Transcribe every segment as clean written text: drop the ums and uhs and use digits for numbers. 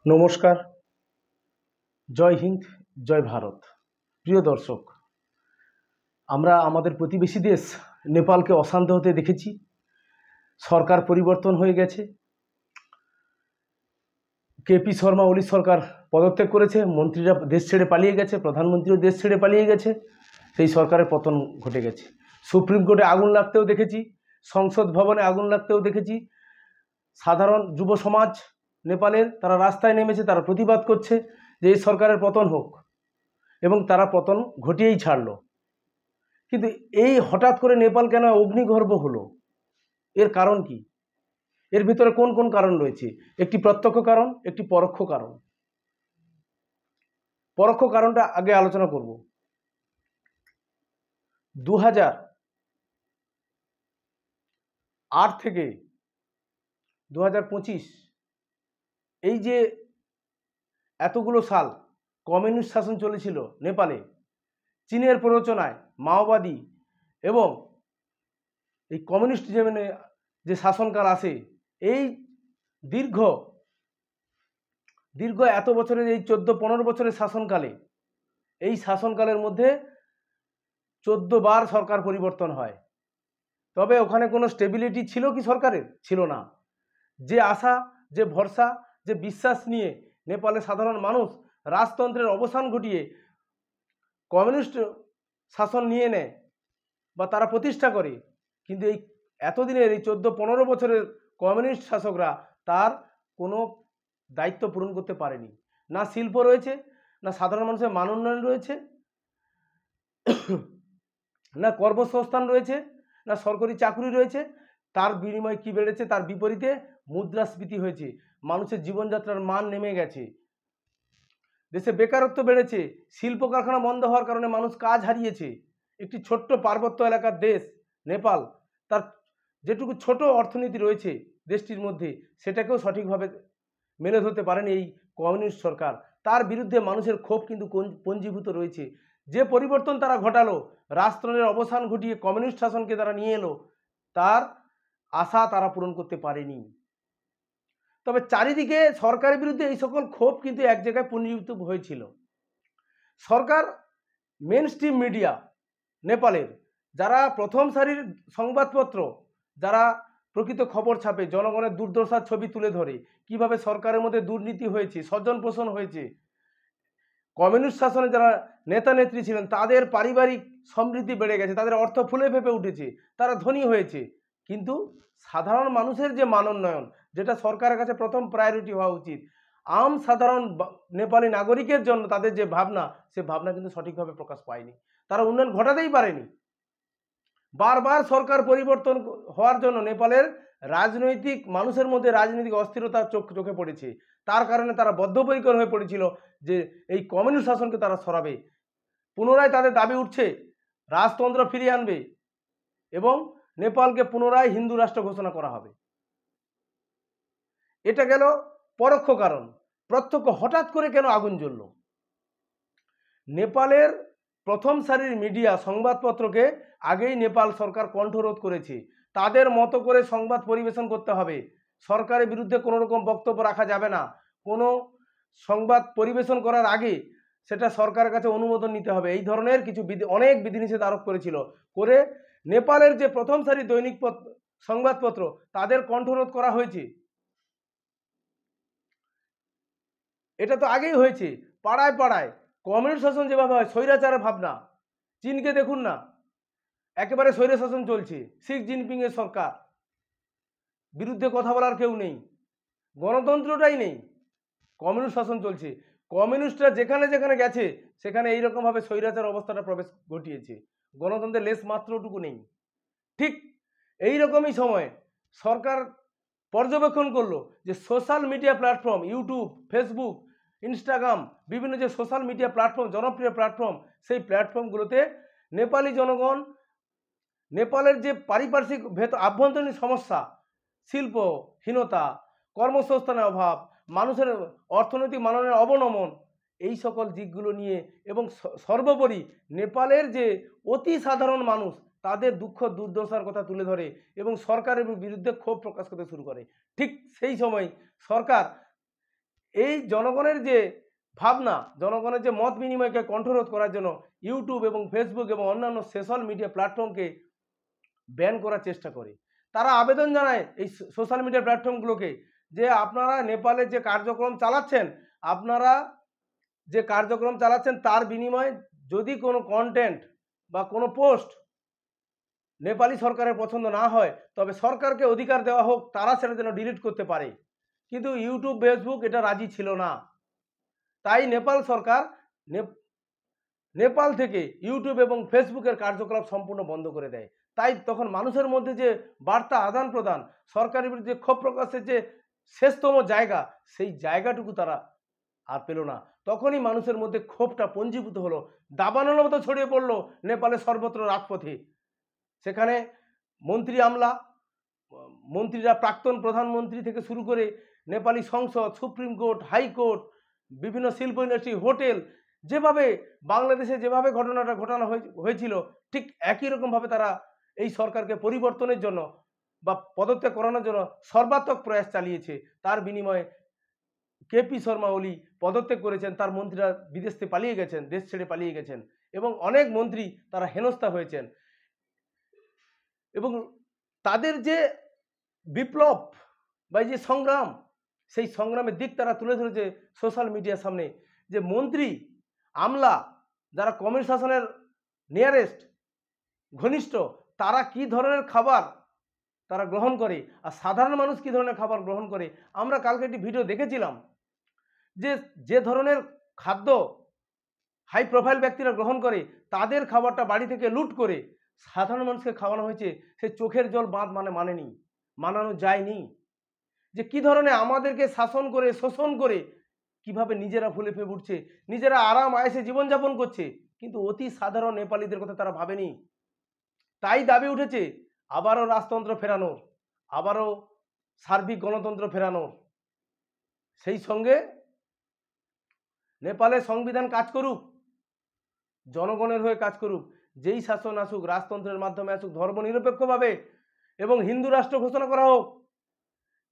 নমস্কার, জয় হিন্দ, জয় ভারত। প্রিয় দর্শক, আমরা আমাদের প্রতিবেশী দেশ নেপালকে অশান্ত হতে দেখেছি। সরকার পরিবর্তন হয়ে গেছে। কেপি শর্মা ওলি সরকার পদত্যাগ করেছে, মন্ত্রীরা দেশ ছেড়ে পালিয়ে গেছে, প্রধানমন্ত্রীও দেশ ছেড়ে পালিয়ে গেছে। সেই সরকারের পতন ঘটে গেছে। সুপ্রিম কোর্টে আগুন লাগতেও দেখেছি, সংসদ ভবনে আগুন লাগতেও দেখেছি। সাধারণ যুব সমাজ নেপালের তারা রাস্তায় নেমেছে, তারা প্রতিবাদ করছে যে এই সরকারের পতন হোক, এবং তারা পতন ঘটিয়েই ছাড়লো। কিন্তু এই হঠাৎ করে নেপাল কেন অগ্নিগর্ভ হলো? এর কারণ কি? এর ভিতরে কোন কোন কারণ রয়েছে? একটি প্রত্যক্ষ কারণ, একটি পরোক্ষ কারণ। পরোক্ষ কারণটা আগে আলোচনা করব। 2008 থেকে 2025 এই যে এতগুলো সাল কমিউনিস্ট শাসন চলেছিল নেপালে, চীনের প্ররোচনায় মাওবাদী এবং এই কমিউনিস্ট যে শাসনকাল আসে, এই দীর্ঘ এত বছরের এই 14-15 বছরের শাসনকালে, এই শাসনকালের মধ্যে 14 বার সরকার পরিবর্তন হয়। তবে ওখানে কোনো স্টেবিলিটি ছিল কি সরকারের? ছিল না। যে আশা, যে ভরসা, যে বিশ্বাস নিয়ে নেপালের সাধারণ মানুষ রাজতন্ত্রের অবসান ঘটিয়ে কমিউনিস্ট শাসন নিয়ে নেয় বা তারা প্রতিষ্ঠা করে, কিন্তু এই এতদিনের এই 14-15 বছরের কমিউনিস্ট শাসকরা তার কোনো দায়িত্ব পূরণ করতে পারেনি। না শিল্প রয়েছে, না সাধারণ মানুষের মান উন্নয়ন রয়েছে, না কর্মসংস্থান রয়েছে, না সরকারি চাকরি রয়েছে। তার বিনিময়ে কি বেড়েছে? তার বিপরীতে মুদ্রাস্ফীতি হয়েছে, মানুষের জীবনযাত্রার মান নেমে গেছে, দেশে বেকারত্ব বেড়েছে, শিল্প কারখানা বন্ধ হওয়ার কারণে মানুষ কাজ হারিয়েছে। একটি ছোট্ট পার্বত্য এলাকার দেশ নেপাল, তার যেটুকু ছোট অর্থনীতি রয়েছে দেশটির মধ্যে, সেটাকেও সঠিকভাবে মেলে ধরতে পারেনি এই কমিউনিস্ট সরকার। তার বিরুদ্ধে মানুষের ক্ষোভ কিন্তু পঞ্জীভূত রয়েছে। যে পরিবর্তন তারা ঘটালো, রাজতন্ত্রের অবসান ঘটিয়ে কমিউনিস্ট শাসনকে তারা নিয়ে এলো, তার আশা তারা পূরণ করতে পারেনি। তবে চারিদিকে সরকারের বিরুদ্ধে এই সকল ক্ষোভ কিন্তু এক জায়গায় পুঞ্জীভূত হয়েছিল। সরকার মেন স্ট্রিম মিডিয়া নেপালের, যারা প্রথম সারির সংবাদপত্র, যারা প্রকৃত খবর ছাপে, জনগণের দুর্দশার ছবি তুলে ধরে, কিভাবে সরকারের মধ্যে দুর্নীতি হয়েছে, স্বজন পোষণ হয়েছে, কমিউনিস্ট শাসনে যারা নেতা নেত্রী ছিলেন তাদের পারিবারিক সমৃদ্ধি বেড়ে গেছে, তাদের অর্থ ফুলে ফেঁপে উঠেছে, তারা ধনী হয়েছে, কিন্তু সাধারণ মানুষের যে মান উন্নয়ন, যেটা সরকারের কাছে প্রথম প্রায়োরিটি হওয়া উচিত, সাধারণ নেপালি নাগরিকের জন্য তাদের যে ভাবনা, সে ভাবনা কিন্তু সঠিকভাবে প্রকাশ পায়নি। তারা উন্নয়ন ঘটাতেই পারেনি। বারবার সরকার পরিবর্তন হওয়ার জন্য নেপালের রাজনৈতিক মানুষের মধ্যে রাজনৈতিক অস্থিরতা চোখে পড়েছে। তার কারণে তারা বদ্ধপরিকর হয়ে পড়েছিল যে এই কমিউনিস্ট শাসনকে তারা সরাবে। পুনরায় তাদের দাবি উঠছে রাজতন্ত্র ফিরিয়ে আনবে এবং নেপালকে পুনরায় হিন্দু রাষ্ট্র ঘোষণা করা হবে। এটা গেল পরোক্ষ কারণ। প্রত্যক্ষ, হঠাৎ করে কেন আগুন জ্বলল? নেপালের প্রথম সারির মিডিয়া, সংবাদপত্রকে আগেই নেপাল সরকার কণ্ঠরোধ করেছে। তাদের মতো করে সংবাদ পরিবেশন করতে হবে, সরকারের বিরুদ্ধে কোনো রকম বক্তব্য রাখা যাবে না। কোনো সংবাদ পরিবেশন করার আগে সেটা সরকারের কাছে অনুমোদন নিতে হবে। এই ধরনের কিছু অনেক বিধিনিষেধ আরোপ করেছিল, করে নেপালের যে প্রথম সারির দৈনিক সংবাদপত্র, তাদের কণ্ঠরোধ করা হয়েছে। এটা তো আগেই হয়েছে। পাড়ায় পাড়ায় কমিউনিস্ট শাসন যেভাবে হয়, স্বৈরাচারের ভাবনা, চীনকে দেখুন না, একেবারে স্বৈর শাসন চলছে, শি জিনপিং এর সরকার, বিরুদ্ধে কথা বলার কেউ নেই, গণতন্ত্রটাই নেই, কমিউনিস্ট শাসন চলছে। কমিউনিস্টরা যেখানে যেখানে গেছে সেখানে এইরকমভাবে স্বৈরাচার অবস্থাটা প্রবেশ ঘটিয়েছে, গণতন্ত্রের লেশ মাত্রটুকু নেই। ঠিক এইরকমই সময়ে সরকার পর্যবেক্ষণ করলো যে social media platform, YouTube, Facebook, Instagram, বিভিন্ন যে সোশ্যাল মিডিয়া প্ল্যাটফর্ম, জনপ্রিয় প্ল্যাটফর্ম, সেই প্ল্যাটফর্মগুলোতে নেপালি জনগণ, নেপালের যে পারিপার্শ্বিক আভ্যন্তরীণ সমস্যা, শিল্পহীনতা, কর্মসংস্থানের অভাব, মানুষের অর্থনৈতিক মানের অবনমন, এই সকল দিকগুলো নিয়ে এবং সর্বোপরি নেপালের যে অতি সাধারণ মানুষ, তাদের দুঃখ দুর্দশার কথা তুলে ধরে এবং সরকারের বিরুদ্ধে ক্ষোভ প্রকাশ করতে শুরু করে। ঠিক সেই সময় সরকার এই জনগণের যে ভাবনা, জনগণের যে মত বিনিময়কে কণ্ঠরোধ করার জন্য ইউটিউব এবং ফেসবুক এবং অন্যান্য সোশ্যাল মিডিয়া প্ল্যাটফর্মকে ব্যান করার চেষ্টা করে। তারা আবেদন জানায় এই সোশ্যাল মিডিয়া প্ল্যাটফর্মগুলোকে যে আপনারা নেপালে যে কার্যক্রম চালাচ্ছেন, আপনারা যে কার্যক্রম চালাচ্ছেন তার বিনিময়ে যদি কোনো কন্টেন্ট বা কোনো পোস্ট নেপালি সরকারের পছন্দ না হয়, তবে সরকারকে অধিকার দেওয়া হোক তারা সেটা যেন ডিলিট করতে পারে। কিন্তু ইউটিউব ফেসবুক এটা রাজি ছিল না। তাই নেপাল সরকার নেপাল থেকে ইউটিউব এবং ফেসবুকের কার্যকলাপ সম্পূর্ণ বন্ধ করে দেয়। তাই তখন মানুষের মধ্যে যে বার্তা আদান প্রদান, সরকারের বিরুদ্ধে ক্ষোভ প্রকাশের যে শেষতম জায়গা, সেই জায়গাটুকু তারা আর পেল না। তখনই মানুষের মধ্যে ক্ষোভটা পঞ্জীভূত হলো, দাবানলের মতো ছড়িয়ে পড়লো নেপালের সর্বত্র রাজপথে। সেখানে মন্ত্রী আমলা, মন্ত্রীরা, প্রাক্তন প্রধানমন্ত্রী থেকে শুরু করে নেপালি সংসদ, সুপ্রিম কোর্ট, হাইকোর্ট, বিভিন্ন শিল্প ইন্ডাস্ট্রি, হোটেল, যেভাবে বাংলাদেশে যেভাবে ঘটনাটা ঘটানো হয়েছিল ঠিক একই রকমভাবে তারা এই সরকারকে পরিবর্তনের জন্য বা পদত্যাগ করানোর জন্য সর্বাত্মক প্রয়াস চালিয়েছে। তার বিনিময়ে কেপি শর্মা ওলি পদত্যাগ করেছেন, তার মন্ত্রীরা বিদেশ থেকে পালিয়ে গেছেন, দেশ ছেড়ে পালিয়ে গেছেন এবং অনেক মন্ত্রী তারা হেনস্থা হয়েছেন। এবং তাদের যে বিপ্লব বা যে সংগ্রাম, সেই সংগ্রামের দিক তারা তুলে ধরেছে সোশ্যাল মিডিয়ার সামনে। যে মন্ত্রী আমলা যারা কমিউনিস্ট শাসনের নিয়ারেস্ট ঘনিষ্ঠ, তারা কি ধরনের খাবার তারা গ্রহণ করে আর সাধারণ মানুষ কি ধরনের খাবার গ্রহণ করে। আমরা কালকে একটি ভিডিও দেখেছিলাম যে যে ধরনের খাদ্য হাই প্রোফাইল ব্যক্তিরা গ্রহণ করে, তাদের খাবারটা বাড়ি থেকে লুট করে সাধারণ মানুষকে খাওয়ানো হয়েছে। সে চোখের জল বাঁধ মানেনি, মানানো যায়নি। যে কি ধরনের আমাদেরকে শাসন করে, শোষণ করে কিভাবে নিজেরা ফুলে ফেপে উঠছে, নিজেরা আরাম আয়েসে জীবনযাপন করছে, কিন্তু অতি সাধারণ নেপালিদের কথা তারা ভাবেনি। তাই দাবি উঠেছে আবারও রাজতন্ত্র ফেরানোর, আবারও সার্বিক গণতন্ত্র ফেরানোর। সেই সঙ্গে নেপালের সংবিধান কাজ করুক, জনগণের হয়ে কাজ করুক, যেই শাসন আসুক রাজতন্ত্রের মাধ্যমে আসুক, ধর্মনিরপেক্ষভাবে, এবং হিন্দু রাষ্ট্র ঘোষণা করা হোক,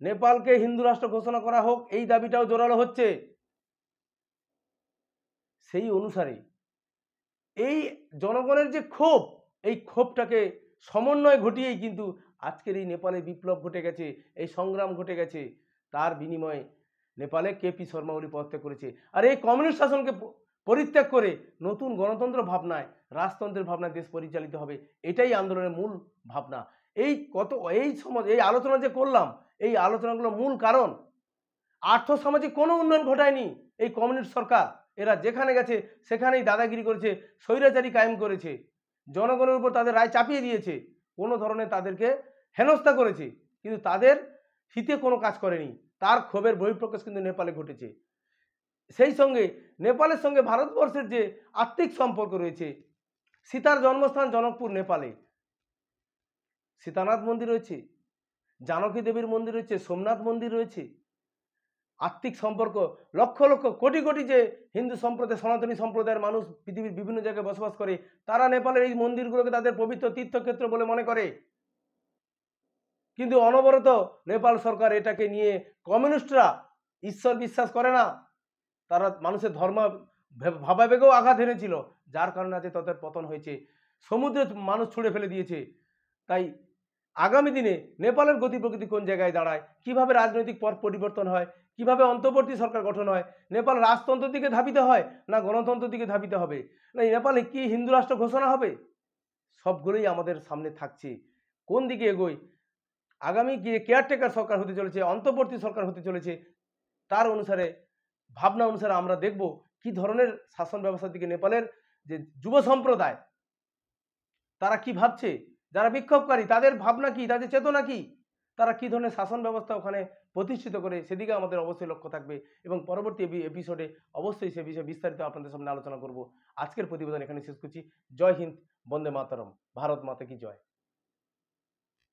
নেপালকে হিন্দু রাষ্ট্র ঘোষণা করা হোক, এই দাবিটাও জোরালো হচ্ছে। সেই অনুসারে এই জনগণের যে ক্ষোভ, এই ক্ষোভটাকে সমন্বয় ঘটিয়েই কিন্তু আজকের এই নেপালে বিপ্লব ঘটে গেছে, এই সংগ্রাম ঘটে গেছে। তার বিনিময়ে নেপালে কেপি শর্মা ওলি পদত্যাগ করেছে। আর এই কমিউনিস্ট শাসনকে পরিত্যাগ করে নতুন গণতন্ত্র ভাবনায়, রাজতন্ত্রের ভাবনায় দেশ পরিচালিত হবে, এটাই আন্দোলনের মূল ভাবনা। এই আলোচনা যে করলাম, এই আলোচনাগুলোর মূল কারণ আর্থসামাজিক কোনো উন্নয়ন ঘটায়নি এই কমিউনিস্ট সরকার। এরা যেখানে গেছে সেখানেই দাদাগিরি করেছে, স্বৈরাচারী কায়েম করেছে, জনগণের উপর তাদের রায় চাপিয়ে দিয়েছে, কোনো ধরনের তাদেরকে হেনস্থা করেছে, কিন্তু তাদের হিতে কোনো কাজ করেনি। তার ক্ষোভের বহিঃপ্রকাশ কিন্তু নেপালে ঘটেছে। সেই সঙ্গে নেপালের সঙ্গে ভারতবর্ষের যে আত্মিক সম্পর্ক রয়েছে, সীতার জন্মস্থান জনকপুর নেপালে, সীতানাথ মন্দির রয়েছে, জানকী দেবীর মন্দির রয়েছে, সোমনাথ মন্দির রয়েছে। আত্মিক সম্পর্ক, লক্ষ লক্ষ কোটি কোটি যে হিন্দু সম্প্রদায়, সনাতনী সম্প্রদায়ের মানুষ পৃথিবীর বিভিন্ন জায়গায় বসবাস করে, তারা নেপালের এই মন্দিরগুলোকে তাদের পবিত্র তীর্থক্ষেত্র বলে মনে করে। কিন্তু অনবরত নেপাল সরকার এটাকে নিয়ে, কমিউনিস্টরা ঈশ্বর বিশ্বাস করে না, তারা মানুষের ধর্ম ভাবাবেগেও আঘাত এনেছিল, যার কারণে আজ তাদের পতন হয়েছে, সমুদ্রে মানুষ ছুঁড়ে ফেলে দিয়েছে। তাই আগামী দিনে নেপালের গতি প্রকৃতি কোন জায়গায় দাঁড়ায়, কিভাবে রাজনৈতিক পথ পরিবর্তন হয়, কিভাবে অন্তর্বর্তী সরকার গঠন হয়, নেপাল রাজতন্ত্রের দিকে ধাবিত হয় না গণতন্ত্রের দিকে ধাবিত হবে, না নেপালে কি হিন্দু রাষ্ট্র ঘোষণা হবে, সবগুলোই আমাদের সামনে থাকছে। কোন দিকে এগোয়, আগামী গিয়ে কেয়ারটেকার সরকার হতে চলেছে, অন্তর্বর্তী সরকার হতে চলেছে, তার অনুসারে ভাবনা অনুসারে আমরা দেখব কি ধরনের শাসন ব্যবস্থার দিকে নেপালের যে যুব সম্প্রদায় তারা কি ভাবছে, যারা বিক্ষোভকারী তাদের ভাবনা কি, তাদের চেতনা কি, তারা কি ধরনের শাসন ব্যবস্থা ওখানে প্রতিষ্ঠিত করে, সেদিকে আমাদের অবশ্যই লক্ষ্য থাকবে এবং পরবর্তী এপিসোডে অবশ্যই সে বিষয়ে বিস্তারিত আপনাদের সামনে আলোচনা করব। আজকের প্রতিবেদন এখানে শেষ করছি। জয় হিন্দ, বন্দে মাতরম, ভারত মাতা কি জয়।